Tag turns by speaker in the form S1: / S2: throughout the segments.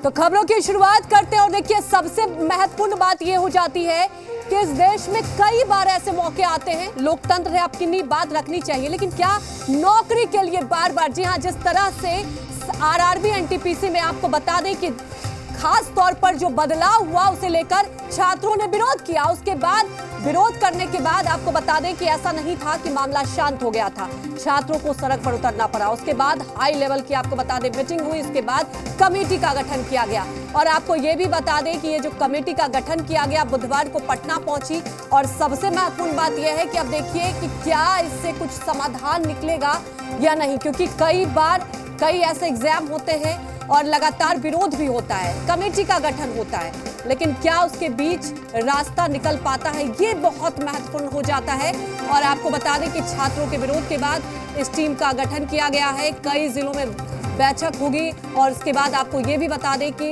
S1: तो खबरों की शुरुआत करते हैं और देखिए सबसे महत्वपूर्ण बात यह हो जाती है कि इस देश में कई बार ऐसे मौके आते हैं, लोकतंत्र है, आपकी बात रखनी चाहिए, लेकिन क्या नौकरी के लिए बार बार, जी हां, जिस तरह से आरआरबी एनटीपीसी में आपको बता दें कि खास तौर पर जो बदलाव हुआ उसे लेकर छात्रों ने विरोध किया। उसके बाद विरोध करने के बाद आपको बता दें कि ऐसा नहीं था कि मामला शांत हो गया था, छात्रों को सड़क पर उतरना पड़ा। उसके बाद हाई लेवल की आपको बता दें मीटिंग हुई, इसके बाद कमेटी का गठन किया गया और आपको ये भी बता दें कि ये जो कमेटी का गठन किया गया बुधवार को पटना पहुंची और सबसे महत्वपूर्ण बात यह है कि अब देखिए कि क्या इससे कुछ समाधान निकलेगा या नहीं, क्योंकि कई बार कई ऐसे एग्जाम होते हैं और लगातार विरोध भी होता है, कमेटी का गठन होता है, लेकिन क्या उसके बीच रास्ता निकल पाता है, ये बहुत महत्वपूर्ण हो जाता है। और आपको बता दें कि छात्रों के विरोध के बाद इस टीम का गठन किया गया है, कई जिलों में बैठक होगी और उसके बाद आपको ये भी बता दें कि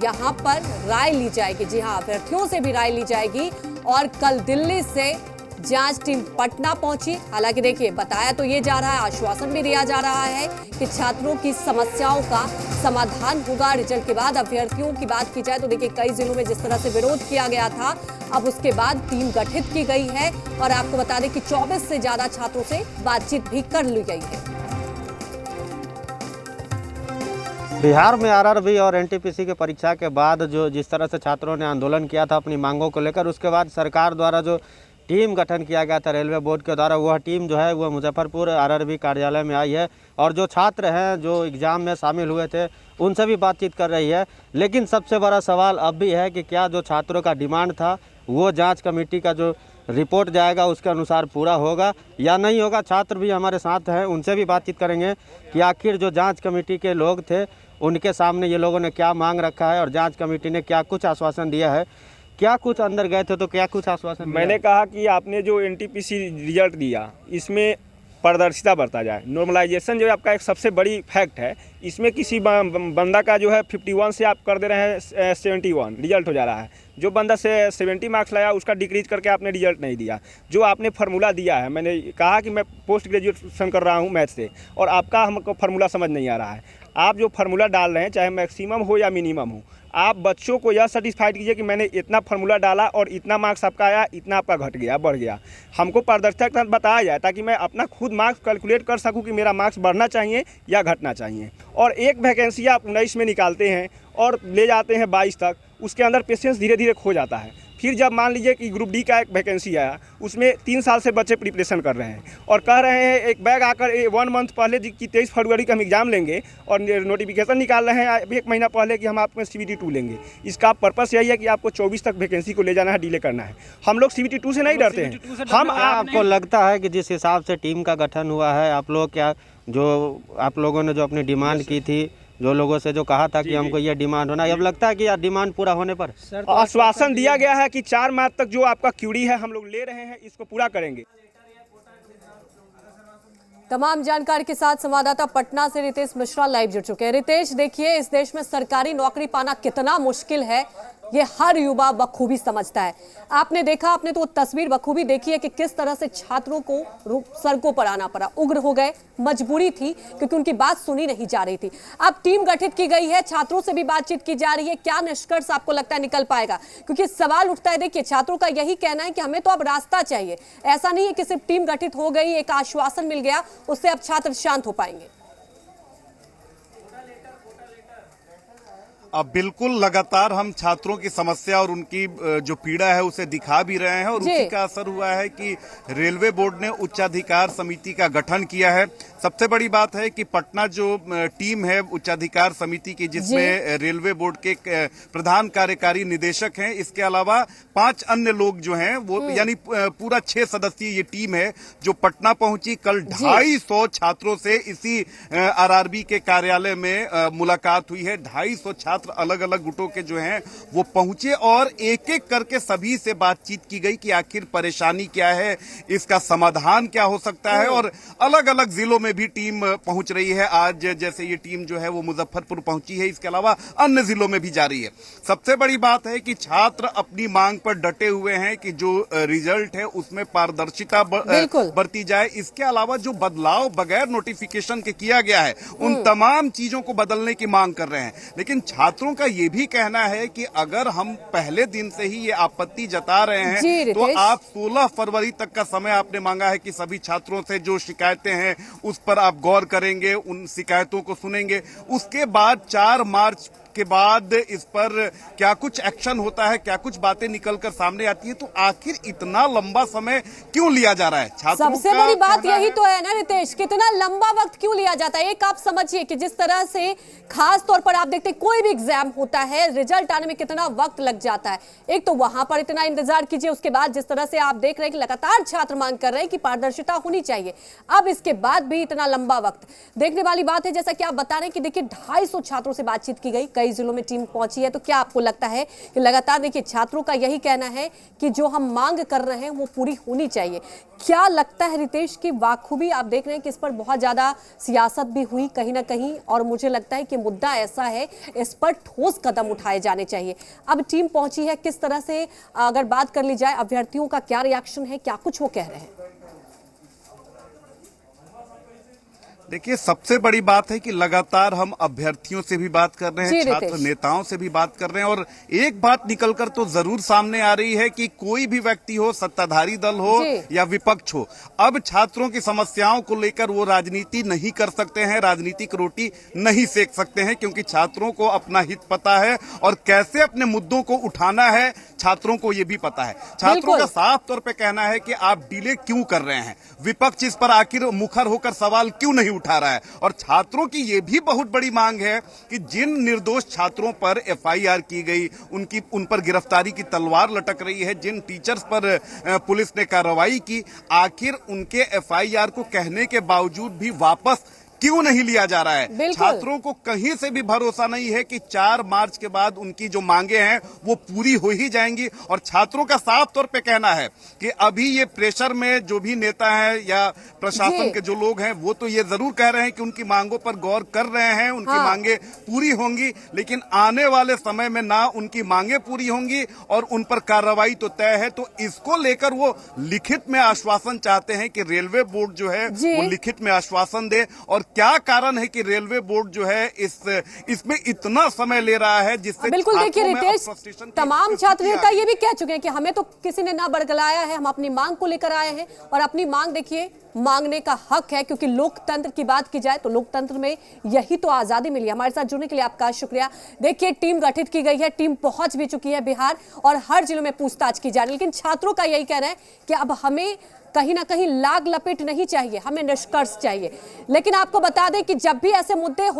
S1: यहाँ पर राय ली जाएगी, जी हाँ, अभ्यर्थियों से भी राय ली जाएगी। और कल दिल्ली से जांच टीम पटना पहुंची। हालांकि देखिए बताया तो ये जा रहा है, आश्वासन भी दिया जा रहा है कि छात्रों की समस्याओं का समाधान होगा रिजल्ट के बाद। अभ्यर्थियों की बात की जाए तो देखिए कई जिलों में जिस तरह से विरोध किया गया था, अब उसके बाद टीम गठित की गई है और आपको बता दें कि 24 से ज्यादा छात्रों से बातचीत भी कर ली गई है।
S2: बिहार में आरआरबी और एनटीपीसी की परीक्षा के बाद जो जिस तरह से छात्रों ने आंदोलन किया था अपनी मांगों को लेकर, उसके बाद सरकार द्वारा जो टीम गठन किया गया था रेलवे बोर्ड के द्वारा, वह टीम जो है वह मुजफ्फरपुर आरआरबी कार्यालय में आई है और जो छात्र हैं जो एग्ज़ाम में शामिल हुए थे उनसे भी बातचीत कर रही है। लेकिन सबसे बड़ा सवाल अब भी है कि क्या जो छात्रों का डिमांड था वो जांच कमेटी का जो रिपोर्ट जाएगा उसके अनुसार पूरा होगा या नहीं होगा। छात्र भी हमारे साथ हैं, उनसे भी बातचीत करेंगे कि आखिर जो जाँच कमेटी के लोग थे उनके सामने ये लोगों ने क्या मांग रखा है और जाँच कमेटी ने क्या कुछ आश्वासन दिया है, क्या कुछ अंदर गए थे तो क्या कुछ आश्वासन।
S3: मैंने कहा कि आपने जो एनटीपीसी रिजल्ट दिया इसमें पारदर्शिता बरता जाए। नॉर्मलाइजेशन जो आपका एक सबसे बड़ी फैक्ट है, इसमें किसी बंदा का जो है 51 से आप कर दे रहे हैं 71 रिजल्ट हो जा रहा है। जो बंदा से 70 मार्क्स लाया उसका डिक्रीज करके आपने रिजल्ट नहीं दिया। जो आपने फार्मूला दिया है, मैंने कहा कि मैं पोस्ट ग्रेजुएशन कर रहा हूँ मैथ से और आपका हमको फार्मूला समझ नहीं आ रहा है। आप जो फार्मूला डाल रहे हैं चाहे मैक्सिमम हो या मिनिमम हो, आप बच्चों को यह सर्टिफाइड कीजिए कि मैंने इतना फार्मूला डाला और इतना मार्क्स आपका आया, इतना आपका घट गया, बढ़ गया। हमको पारदर्शिता के साथ बताया जाए ताकि मैं अपना खुद मार्क्स कैलकुलेट कर सकूं कि मेरा मार्क्स बढ़ना चाहिए या घटना चाहिए। और एक वैकेंसी आप 19 में निकालते हैं और ले जाते हैं 22 तक, उसके अंदर पेशेंस धीरे धीरे खो जाता है। फिर जब मान लीजिए कि ग्रुप डी का एक वैकेंसी आया, उसमें 3 साल से बच्चे प्रिपरेशन कर रहे हैं और कह रहे हैं एक बैग आकर 1 मंथ पहले कि 23 फरवरी का हम एग्ज़ाम लेंगे और नोटिफिकेशन निकाल रहे हैं 1 महीना पहले कि हम आपको CBT 2 लेंगे। इसका पर्पस यही है कि आपको 24 तक वैकेंसी को ले जाना है, डिले करना है। हम लोग CBT 2 से नहीं डरते हैं। हम
S2: आपको लगता है कि जिस हिसाब से टीम का गठन हुआ है, आप लोग क्या जो आप लोगों ने जो अपनी डिमांड की थी, जो लोगों से जो कहा था कि हमको ये डिमांड होना, अब लगता है कि यार डिमांड पूरा होने पर
S3: आश्वासन दिया गया है कि 4 मार्च तक जो आपका क्यूरी है हम लोग ले रहे हैं, इसको पूरा करेंगे।
S1: तमाम जानकारी के साथ संवाददाता पटना से रितेश मिश्रा लाइव जुड़ चुके हैं। रितेश, देखिए इस देश में सरकारी नौकरी पाना कितना मुश्किल है ये हर युवा बखूबी समझता है। आपने देखा, आपने तो तस्वीर बखूबी देखी है कि किस तरह से छात्रों को सड़कों पर आना पड़ा, उग्र हो गए, मजबूरी थी क्योंकि उनकी बात सुनी नहीं जा रही थी। अब टीम गठित की गई है, छात्रों से भी बातचीत की जा रही है, क्या निष्कर्ष आपको लगता है निकल पाएगा? क्योंकि सवाल उठता है, देखिए छात्रों का यही कहना है कि हमें तो अब रास्ता चाहिए, ऐसा नहीं है कि सिर्फ टीम गठित हो गई, एक आश्वासन मिल गया, उससे अब छात्र शांत हो पाएंगे।
S4: अब बिल्कुल लगातार हम छात्रों की समस्या और उनकी जो पीड़ा है उसे दिखा भी रहे हैं और उसी का असर हुआ है कि रेलवे बोर्ड ने उच्चाधिकार समिति का गठन किया है। सबसे बड़ी बात है कि पटना जो टीम है उच्चाधिकार समिति की, जिसमें रेलवे बोर्ड के प्रधान कार्यकारी निदेशक हैं, इसके अलावा 5 अन्य लोग जो हैं वो यानी पूरा 6 सदस्यीय ये टीम है जो पटना पहुंची। कल 250 छात्रों से इसी आरआरबी के कार्यालय में मुलाकात हुई है। 250 छात्र अलग अलग गुटों के जो हैं वो पहुंचे और एक एक करके सभी से बातचीत की गई कि आखिर परेशानी क्या है, इसका समाधान क्या हो सकता है। और अलग अलग जिलों में भी टीम पहुंच रही है। आज जैसे ये टीम जो है वो मुजफ्फरपुर पहुंची है, इसके अलावा अन्य जिलों में भी जा रही है। सबसे बड़ी बात है कि छात्र अपनी मांग पर डटे हुए हैं कि जो रिजल्ट है उसमें पारदर्शिता बरती जाए। इसके अलावा जो बदलाव बगैर नोटिफिकेशन के किया गया है उन तमाम चीजों को बदलने की मांग कर रहे हैं। लेकिन छात्रों का ये भी कहना है कि अगर हम पहले दिन से ही ये आपत्ति जता रहे
S1: जी,
S4: हैं तो
S1: रितेश।
S4: आप 16 फरवरी तक का समय आपने मांगा है कि सभी छात्रों से जो शिकायतें हैं उस पर आप गौर करेंगे, उन शिकायतों को सुनेंगे। उसके बाद 4 मार्च के बाद इस पर क्या कुछ एक्शन होता है, क्या कुछ बातें निकलकर सामने आती है। तो आखिर इतना लंबा समय क्यों लिया जा रहा है? छात्रों
S1: सबसे
S4: का
S1: बड़ी बात
S4: कहना
S1: यही तो है ना रितेश, कितना लंबा वक्त क्यों लिया जाता है। एक आप समझिए कि जिस तरह से खास तौर पर आप देखते हैं कोई भी एग्जाम होता है, रिजल्ट आने में कितना वक्त लग जाता है। एक तो वहां पर इतना इंतजार कीजिए, उसके बाद जिस तरह से आप देख रहे हैं कि लगातार छात्र मांग कर रहे हैं कि पारदर्शिता होनी चाहिए, अब इसके बाद भी इतना लंबा वक्त देखने वाली बात है। जैसा कि आप बता रहे हैं कि देखिए 250 छात्रों से बातचीत की गई, कई जिलों में टीम पहुंची है। तो क्या आपको लगता है कि लगातार देखिए छात्रों का यही कहना है कि जो हम मांग कर रहे हैं वो पूरी होनी चाहिए। क्या लगता है रितेश की बाखूबी आप देख रहे हैं कि इस पर बहुत ज्यादा सियासत भी हुई कहीं ना कहीं, और मुझे लगता है कि मुद्दा ऐसा है इस पर ठोस कदम उठाए जाने चाहिए। अब टीम पहुंची है, किस तरह से अगर बात कर ली जाए अभ्यर्थियों का क्या रिएक्शन है, क्या कुछ वो कह रहे हैं?
S4: देखिए, सबसे बड़ी बात है कि लगातार हम अभ्यर्थियों से भी बात कर रहे हैं, छात्र नेताओं से भी बात कर रहे हैं, और एक बात निकलकर तो जरूर सामने आ रही है कि कोई भी व्यक्ति हो, सत्ताधारी दल हो या विपक्ष हो, अब छात्रों की समस्याओं को लेकर वो राजनीति नहीं कर सकते हैं, राजनीतिक रोटी नहीं सेक सकते हैं, क्योंकि छात्रों को अपना हित पता है और कैसे अपने मुद्दों को उठाना है छात्रों को ये भी पता है। छात्रों का साफ तौर पे कहना है कि आप डिले क्यों कर रहे हैं, विपक्ष इस पर आखिर मुखर होकर सवाल क्यों नहीं उठा रहा है। और छात्रों की ये भी बहुत बड़ी मांग है कि जिन निर्दोष छात्रों पर एफआईआर की गई, उन पर गिरफ्तारी की तलवार लटक रही है, जिन टीचर्स पर पुलिस ने कार्रवाई की, आखिर उनके एफआईआर को कहने के बावजूद भी वापस क्यों नहीं लिया जा रहा है। छात्रों को कहीं से भी भरोसा नहीं है कि 4 मार्च के बाद उनकी जो मांगे हैं वो पूरी हो ही जाएंगी। और छात्रों का साफ तौर पे कहना है कि अभी ये प्रेशर में जो भी नेता हैं या प्रशासन के जो लोग हैं वो तो ये जरूर कह रहे हैं कि उनकी मांगों पर गौर कर रहे हैं, उनकी मांगे पूरी होंगी, लेकिन आने वाले समय में ना उनकी मांगे पूरी होंगी और उन पर कार्रवाई तो तय है। तो इसको लेकर वो लिखित में आश्वासन चाहते हैं कि रेलवे बोर्ड जो है वो लिखित में आश्वासन दे। और क्या कारण है कि रेलवे बोर्ड जो है इसमें इतना समय ले रहा है, जिससे
S1: बिल्कुल देखिए रितेश, तमाम छात्र नेता ये भी कह चुके हैं कि हमें तो किसी ने ना बरगलाया है, हम अपनी मांग को लेकर आए हैं। और अपनी मांग देखिए, मांगने का हक है, क्योंकि लोकतंत्र की बात की जाए तो लोकतंत्र में यही तो आजादी मिली है। हमारे साथ जुड़ने के लिए आपका शुक्रिया। देखिए टीम गठित की गई है, टीम पहुंच भी चुकी है बिहार और हर जिलों में पूछताछ की जा रही है, लेकिन छात्रों का यही कहना है कि अब हमें कहीं ना कहीं लाग लपेट नहीं चाहिए, हमें निष्कर्ष चाहिए। लेकिन आपको बता दें कि जब भी ऐसे मुद्दे हो